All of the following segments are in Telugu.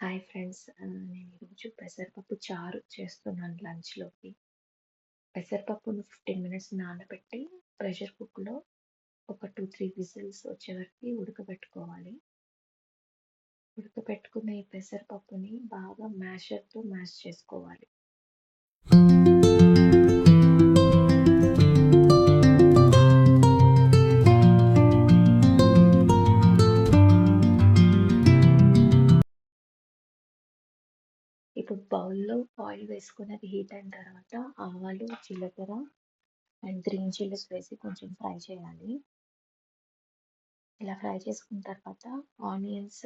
Hi friends. నేను ఈరోజు పెసరపప్పు చారు చేస్తున్నాను లంచ్‌లోకి. పెసరపప్పును 15 మినిట్స్ నానబెట్టి ప్రెషర్ కుక్కర్‌లో ఒక 2, 3 విజిల్స్ వచ్చే వరకి ఉడకబెట్టుకోవాలి. ఉడకబెట్టుకున్న ఈ పెసరపప్పుని బాగా మ్యాషర్‌తో మ్యాష్ చేసుకోవాలి. ఇప్పుడు బౌల్‌లో ఆయిల్ వేసుకొని అది హీట్ అయిన తర్వాత ఆవాలు, జీలకర్ర అండ్ గ్రీన్ చిల్లీస్ వేసి కొంచెం ఫ్రై చేయాలి. ఇలా ఫ్రై చేసుకున్న తర్వాత ఆనియన్స్,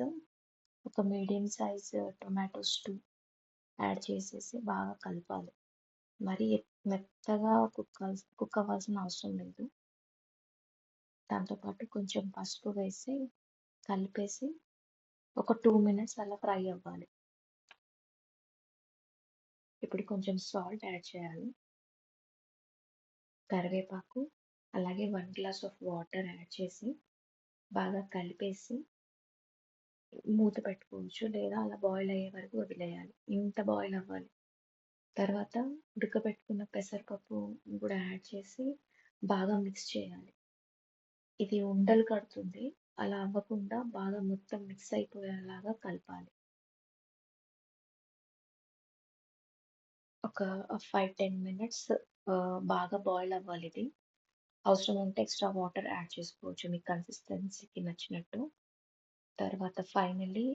ఒక మీడియం సైజ్ టొమాటోస్ 2 యాడ్ చేసేసి బాగా కలపాలి. మరీ మెత్తగా కుక్ అవ్వాల్సిన అవసరం లేదు. దాంతో పాటు కొంచెం పసుపు వేసి కలిపేసి ఒక 2 మినిట్స్ అలా ఫ్రై అవ్వాలి. ఇప్పుడు కొంచెం సాల్ట్ యాడ్ చేయాలి. కరివేపాకు, అలాగే 1 గ్లాస్ ఆఫ్ వాటర్ యాడ్ చేసి బాగా కలిపేసి మూత పెట్టుకోవచ్చు. లేదా అలా బాయిల్ అయ్యే వరకు వదిలేయాలి. ఇంత బాయిల్ అవ్వాలి. తర్వాత ఉడకబెట్టుకున్న పెసరపప్పు కూడా యాడ్ చేసి బాగా మిక్స్ చేయాలి. ఇది ఉండలు కడుతుంది. అలా అవ్వకుండా బాగా మొత్తం మిక్స్ అయిపోయేలాగా కలపాలి. ఒక 5, 10 మినిట్స్ బాగా బాయిల్ అవ్వాలి ఇది. అవసరం ఉంటే ఎక్స్‌ట్రా వాటర్ యాడ్ చేసుకోవచ్చు మీ కన్సిస్టెన్సీకి నచ్చినట్టు. తర్వాత ఫైనల్లీ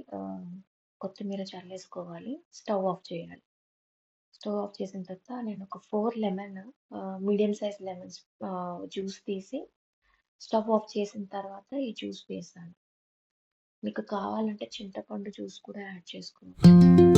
కొత్తిమీర చల్లేసుకోవాలి. స్టవ్ ఆఫ్ చేయాలి. స్టవ్ ఆఫ్ చేసిన తర్వాత నేను ఒక 4 మీడియం సైజ్ లెమన్స్ జ్యూస్ తీసి స్టవ్ ఆఫ్ చేసిన తర్వాత ఈ జ్యూస్ వేసాను. మీకు కావాలంటే చింతపండు జ్యూస్ కూడా యాడ్ చేసుకోవచ్చు.